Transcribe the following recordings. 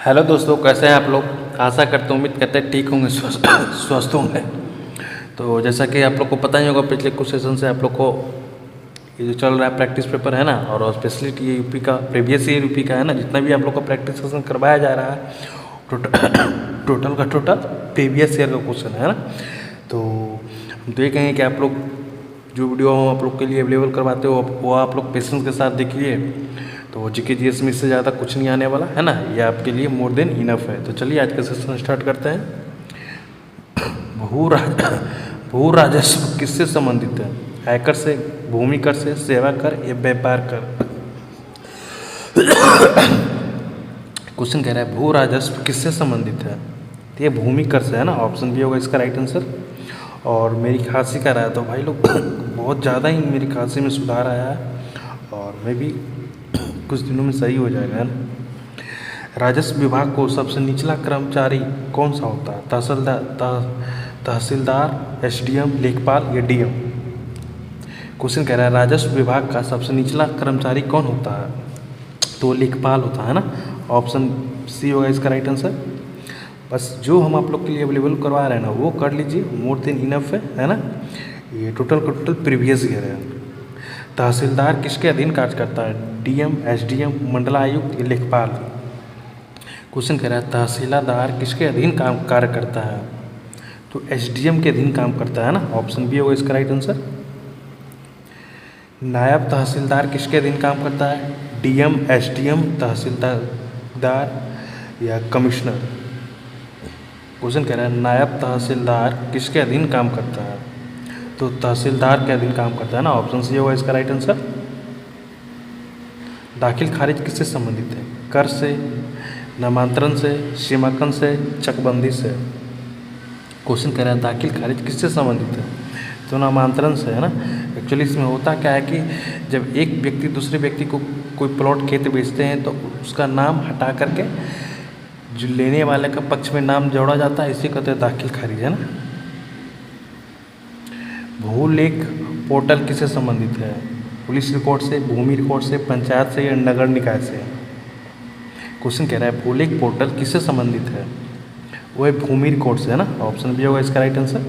Hello दोस्तों, कैसे हैं आप लोग। आशा करते हैं, उम्मीद करते हैं ठीक होंगे, स्वस्थ होंगे। तो जैसा कि आप लोग को पता ही होगा, पिछले कुछ सेशन से आप लोग को ये जो चल रहा है प्रैक्टिस पेपर है ना, और स्पेशली ये यूपी का प्रीवियस ईयर यूपी का है ना, जितना भी आप लोग को प्रैक्टिस सेशन करवाया जा रहा है टोटल का टोटल प्रीवियस ईयर का क्वेश्चन है ना। तो हम तो ये कहेंगे कि आप लोग जो वीडियो हम आप लोग के लिए अवेलेबल करवाते हो वो आप लोग पेशेंस के साथ देखिए। तो जीके जीएस में इससे ज़्यादा कुछ नहीं आने वाला है ना, ये आपके लिए मोर देन इनफ है। तो चलिए आज का सेशन स्टार्ट करते हैं। भू राजस्व किससे संबंधित है? आयकर से, भूमि कर से, सेवा कर या व्यापार कर? क्वेश्चन कह रहा है भू राजस्व किससे संबंधित है? तो ये भूमि कर से है ना, ऑप्शन बी होगा इसका राइट आंसर। और मेरी खांसी का रहा है तो भाई लोग बहुत ज़्यादा ही मेरी खांसी में सुधार आया है और मैं भी कुछ दिनों में सही हो जाएगा है ना। राजस्व विभाग को सबसे निचला कर्मचारी कौन सा होता है? तहसीलदार, एसडीएम, लेखपाल या डीएम? क्वेश्चन कह रहा है राजस्व विभाग का सबसे निचला कर्मचारी कौन होता है? तो लेखपाल होता है ना, ऑप्शन सी होगा इसका राइट आंसर। बस जो हम आप लोग के लिए अवेलेबल करवा रहे हैं ना वो कर लीजिए, मोर देन इनफ है ना। ये टोटल का टोटल प्रीवियस ईयर है। तहसीलदार किसके अधीन कार्य करता है? डीएम, एसडीएम, मंडलायुक्त या लेखपाल? क्वेश्चन कह रहा है तहसीलदार किसके अधीन काम कार्य करता है? तो एसडीएम के अधीन काम करता है ना, ऑप्शन बी होगा इसका राइट आंसर। नायब तहसीलदार किसके अधीन काम करता है? डीएम, एसडीएम, तहसीलदार या कमिश्नर? क्वेश्चन कह रहा है नायब तहसीलदार किसके अधीन काम करता है? तो तहसीलदार के अधीन काम करता है ना, ऑप्शन सी होगा इसका राइट आंसर। दाखिल खारिज किससे संबंधित है? कर से, नामांतरण से, सीमांकन से, चकबंदी से? क्वेश्चन कह रहा है दाखिल खारिज किससे संबंधित है? तो नामांतरण से है ना। एक्चुअली इसमें होता क्या है कि जब एक व्यक्ति दूसरे व्यक्ति को कोई प्लॉट खेत बेचते हैं तो उसका नाम हटा करके जो लेने वाले का पक्ष में नाम जोड़ा जाता है, इसी कहते हैं दाखिल खारिज है ना। भूलेख पोर्टल किससे संबंधित है? पुलिस रिकॉर्ड से, भूमि रिकॉर्ड से, पंचायत से या नगर निकाय से? क्वेश्चन कह रहा है भूलेख पोर्टल किससे संबंधित है? वो है भूमि रिकॉर्ड से है ना, ऑप्शन बी होगा इसका राइट आंसर।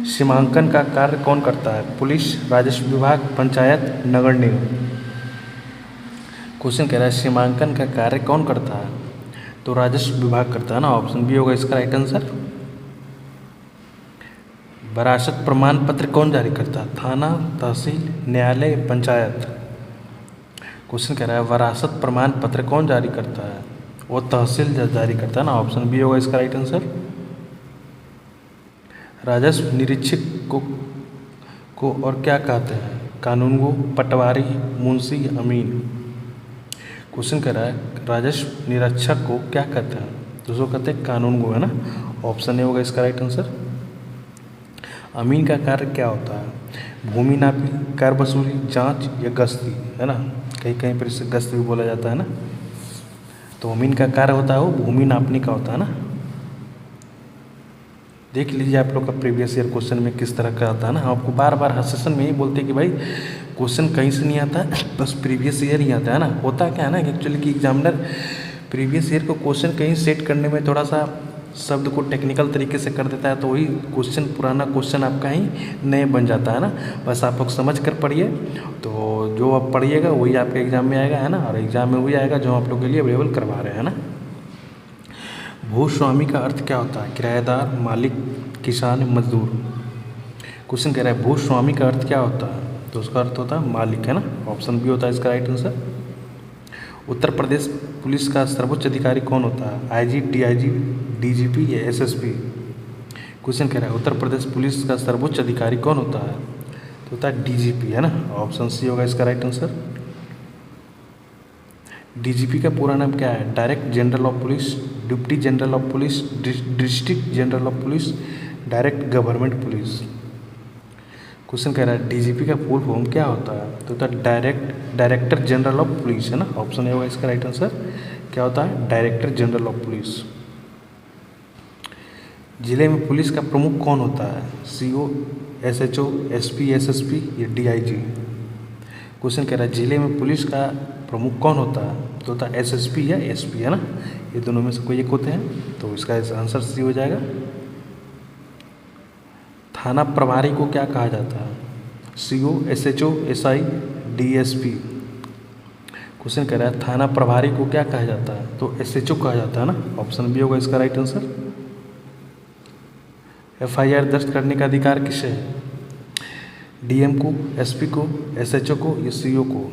सीमांकन का कार्य कौन करता है? पुलिस, राजस्व विभाग, पंचायत, नगर निगम? क्वेश्चन कह रहा है सीमांकन का कार्य कौन करता है? तो राजस्व विभाग करता है ना, ऑप्शन बी होगा इसका राइट आंसर। वरासत प्रमाण पत्र कौन जारी करता है? थाना, तहसील, न्यायालय, पंचायत? क्वेश्चन कह रहा है वरासत प्रमाण पत्र कौन जारी करता है? वो तहसील जारी करता है ना, ऑप्शन बी होगा इसका राइट आंसर। राजस्व निरीक्षक को और क्या कहते हैं? कानूनगो, पटवारी, मुंशी, अमीन? क्वेश्चन कह रहा है राजस्व निरीक्षक को क्या कहते हैं? तो उसको कहते हैं कानूनगो है ना, ऑप्शन ए होगा इसका राइट आंसर। अमीन का कार्य क्या होता है? भूमि नापी, कर वसूली, जांच या गश्ती? है ना, कहीं कहीं पर इसे गश्त भी बोला जाता है ना। तो अमीन का कार्य होता है वो भूमि नापने का होता है ना। देख लीजिए आप लोग का प्रीवियस ईयर क्वेश्चन में किस तरह का आता है ना। हम आपको बार बार हर सेशन में ही बोलते हैं कि भाई क्वेश्चन कहीं से नहीं आता है, बस प्रीवियस ईयर ही आता है ना। होता क्या है ना कि एक्चुअली कि एग्जामिनर प्रीवियस ईयर को क्वेश्चन कहीं सेट करने में थोड़ा सा शब्द को टेक्निकल तरीके से कर देता है, तो वही क्वेश्चन पुराना क्वेश्चन आपका ही नए बन जाता है ना। बस आप लोग समझ कर पढ़िए, तो जो आप पढ़िएगा वही आपके एग्जाम में आएगा है ना, और एग्जाम में वही आएगा जो आप लोग के लिए अवेलेबल करवा रहे हैं ना। भूस्वामी का अर्थ क्या होता है? किराएदार, मालिक, किसान, मजदूर? क्वेश्चन कह रहा है भूस्वामी का अर्थ क्या होता है? तो उसका अर्थ होता है मालिक है ना, ऑप्शन बी होता है इसका right answer. Uttar Pradesh police का सर्वोच्च अधिकारी कौन होता है? आईजी, डीआईजी, डीजीपी या एसएसपी? क्वेश्चन कह रहा है उत्तर प्रदेश पुलिस का सर्वोच्च अधिकारी कौन होता है? तो होता है डीजीपी है ना, ऑप्शन सी होगा इसका राइट आंसर। डीजीपी का पूरा नाम क्या है? Direct general of police, deputy general of police, district general of police, direct government police? Question कह रहा है डीजीपी का फुल फॉर्म क्या होता है? तो होता है डायरेक्टर जनरल ऑफ पुलिस है ना, ऑप्शन ए होगा इसका राइट आंसर। क्या होता है? Director general of police. जिले में पुलिस का प्रमुख कौन होता है? सीओ, एसएचओ, एसपी, एसएसपी या डीआईजी? क्वेश्चन कह रहा है जिले में पुलिस का प्रमुख कौन होता है? तो होता है एसएसपी या एसपी, है ना, ये दोनों में से कोई एक होते हैं। तो इसका आंसर सी हो जाएगा। थाना प्रभारी को क्या कहा जाता है? CO, SHO, SI, DSP. Question कह रहा है थाना प्रभारी को क्या कहा जाता है? तो एसएचओ कहा जाता है ना, ऑप्शन बी होगा इसका राइट आंसर। एफआईआर दर्ज करने का अधिकार किसे है? डीएम को, एसपी को, एसएचओ को या सीओ को?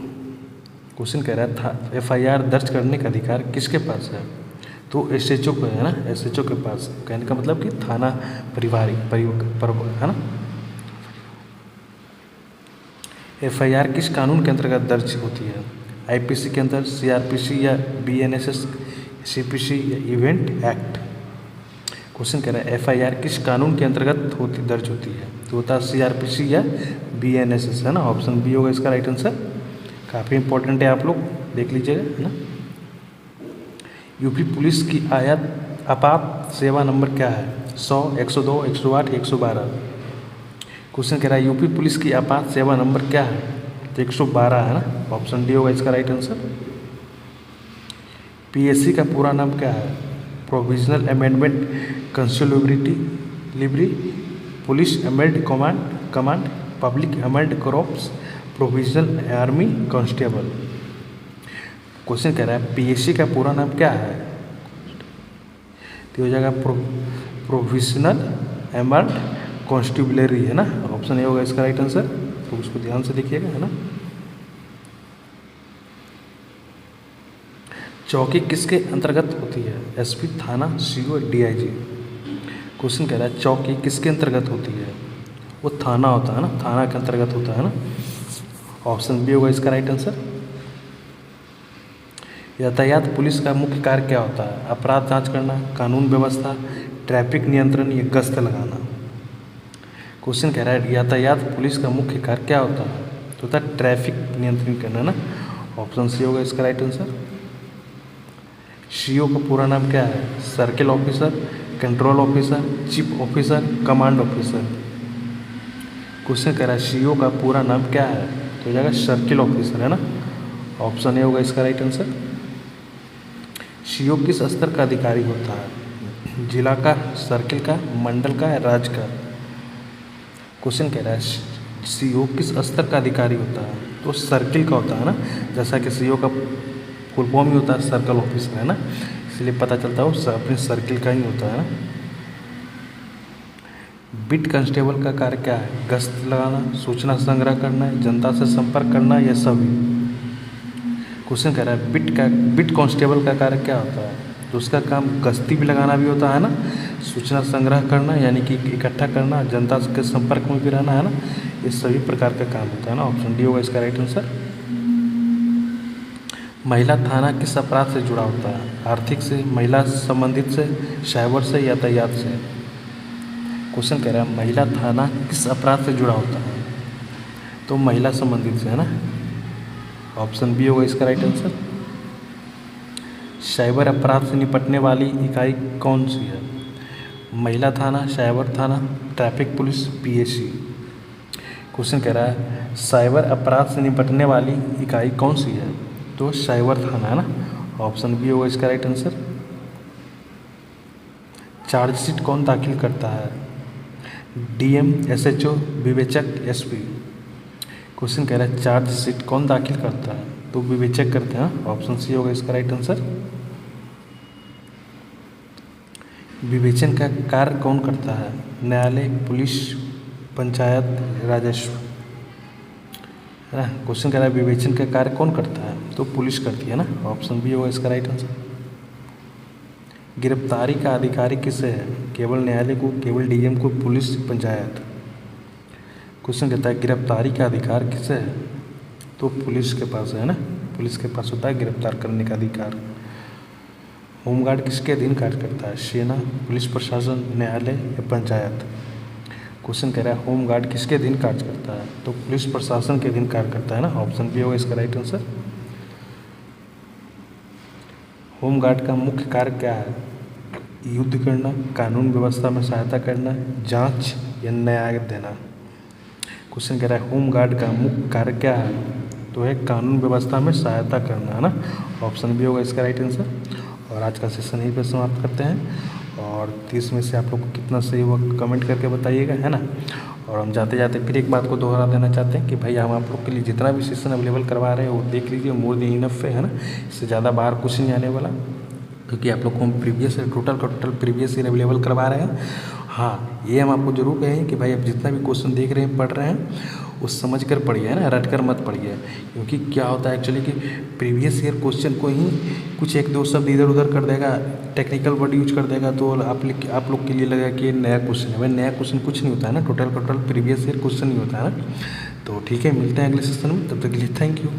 क्वेश्चन कह रहा है था एफआईआर दर्ज करने का अधिकार किसके पास है? तो एसएचओ को है ना, एसएचओ के पास। कहने का मतलब कि थाना प्रभारी है ना। एफआईआर किस कानून के अंतर्गत दर्ज होती है? आईपीसी के अंदर, सीआरपीसी या बीएनएसएस, सीपीसी या इवेंट एक्ट? क्वेश्चन कह रहा है एफआईआर किस कानून के अंतर्गत दर्ज होती है? तो होता है सीआरपीसी या बीएनएसएस, है ना, ऑप्शन बी होगा इसका राइट आंसर। काफ़ी इंपॉर्टेंट है, आप लोग देख लीजिएगा, है ना। यूपी पुलिस की आपात सेवा नंबर क्या है? 100, 102, 108, 112? क्वेश्चन कह रहा है यूपी पुलिस की आपात सेवा नंबर क्या है? तो 112 है ना, ऑप्शन डी होगा इसका राइट आंसर। पीएससी का पूरा नाम क्या है? Provisional amendment consolidability, police amend command, public amend corps, provisional army constable? Question कह रहा है पीएससी का पूरा नाम क्या है? तो हो जाएगा प्रोविजनल अमेंड कॉन्स्टेबलरी, है ना, ऑप्शन ए होगा इसका राइट आंसर। तो उसको ध्यान से देखिएगा, है ना। चौकी किसके अंतर्गत होती है? एसपी, थाना, सीओ, डीआईजी? क्वेश्चन कह रहा है चौकी किसके अंतर्गत होती है? वो थाना होता है ना, थाना के अंतर्गत होता है ना, ऑप्शन बी होगा इसका राइट आंसर। यातायात पुलिस का मुख्य कार्य क्या होता है? अपराध जांच करना, कानून व्यवस्था, ट्रैफिक नियंत्रण या गश्त लगाना? क्वेश्चन कह रहा है यातायात पुलिस का मुख्य कार्य क्या होता है? तो होता है ट्रैफिक नियंत्रण करना ना, ऑप्शन सी होगा इसका राइट आंसर। सीओ का पूरा नाम क्या है? Circle officer, control officer, chief officer, command officer? Question कह रहा है सीओ का पूरा नाम क्या है? तो हो जाएगा सर्किल ऑफिसर, है ना, ऑप्शन ए होगा इसका राइट आंसर। सीओ किस स्तर का अधिकारी होता है? जिला का, सर्किल का, मंडल का, राज्य का? क्वेश्चन कह रहा है सीओ किस स्तर का अधिकारी होता है? तो सर्किल का होता है ना, जैसा कि सीओ का फुल फॉर्म ही होता है सर्कल ऑफिसर, है ना, इसलिए पता चलता है वो अपने सर्किल का ही होता है ना। बिट कांस्टेबल का कार्य क्या है? गश्त लगाना, सूचना संग्रह करना, जनता से संपर्क करना या सभी? क्वेश्चन कह रहा है बिट कांस्टेबल का कार्य क्या होता है? तो उसका काम गश्ती भी लगाना भी होता है ना, सूचना संग्रह करना यानी कि इकट्ठा करना, जनता के संपर्क में भी रहना, है ना, ये सभी प्रकार का काम होता है ना, ऑप्शन डी होगा इसका राइट आंसर। महिला थाना किस अपराध से जुड़ा होता है? आर्थिक से, महिला संबंधित से, साइबर से, यातायात से? क्वेश्चन कह रहा है महिला थाना किस अपराध से जुड़ा होता है? तो महिला संबंधित से, है ना, ऑप्शन बी होगा इसका राइट आंसर। साइबर अपराध से निपटने वाली इकाई कौन सी है? महिला थाना, साइबर थाना, ट्रैफिक पुलिस, पीएसी? क्वेश्चन कह रहा है साइबर अपराध से निपटने वाली इकाई कौन सी है? तो साइबर थाना, है ना, ऑप्शन बी होगा इसका राइट आंसर। चार्जशीट कौन दाखिल करता है? डीएम, एसएचओ, विवेचक, एसपी? क्वेश्चन कह रहा है चार्जशीट कौन दाखिल करता है? तो विवेचक करते हैं, ऑप्शन सी होगा इसका राइट आंसर। विवेचन का कार्य कौन करता है? न्यायालय, पुलिस, पंचायत, राजस्व? है ना, क्वेश्चन कह रहा है विवेचन का कार्य कौन करता है? तो पुलिस करती है ना, ऑप्शन बी होगा इसका राइट आंसर। गिरफ्तारी का अधिकारी किससे है? केवल न्यायालय को, केवल डीएम को, पुलिस, पंचायत? क्वेश्चन कहता है गिरफ्तारी का अधिकार किससे है? तो पुलिस के पास है ना, पुलिस के पास होता है गिरफ्तार करने का अधिकार। होमगार्ड किसके अधीन कार्य करता है? सेना, पुलिस प्रशासन, न्यायालय या पंचायत? क्वेश्चन कह रहा है होमगार्ड किसके अधीन कार्य करता है? तो पुलिस प्रशासन के अधीन कार्य करता है ना, ऑप्शन बी होगा इसका राइट आंसर। होमगार्ड का मुख्य कार्य क्या है? युद्ध करना, कानून व्यवस्था में सहायता करना, जांच या न्याय देना? क्वेश्चन कह रहा है होमगार्ड का मुख्य कार्य क्या है? तो है कानून व्यवस्था में सहायता करना, है ना। ऑप्शन भी होगा इसका राइट आंसर। और आज का सेशन यहीं पर समाप्त करते हैं। और 30 में से आप लोग को कितना सही हुआ कमेंट करके बताइएगा, है ना। और हम जाते जाते फिर एक बात को दोहरा देना चाहते हैं कि भाई हम आप लोग के लिए जितना भी सेशन अवेलेबल करवा रहे हैं वो देख लीजिए, मोर देन इनफ है ना। इससे ज़्यादा बाहर कुछ नहीं आने वाला, क्योंकि आप लोग को हम प्रीवियस टोटल का टोटल प्रीवियस ईयर अवेलेबल करवा रहे हैं। हाँ, ये हम आपको जरूर कहें कि भाई आप जितना भी क्वेश्चन देख रहे हैं, पढ़ रहे हैं, वो समझ कर पढ़िए, है ना, रट कर मत पढ़िए। क्योंकि क्या होता है एक्चुअली कि प्रीवियस ईयर क्वेश्चन को ही कुछ एक दो शब्द इधर उधर कर देगा, टेक्निकल वर्ड यूज कर देगा, तो आप लोग के लिए लगेगा कि ये नया क्वेश्चन है। भाई नया क्वेश्चन कुछ नहीं होता है ना, टोटल प्रीवियस ईयर क्वेश्चन ही होता है ना। तो ठीक है, मिलते हैं अगले सेशन में, तब तक के लिए थैंक यू।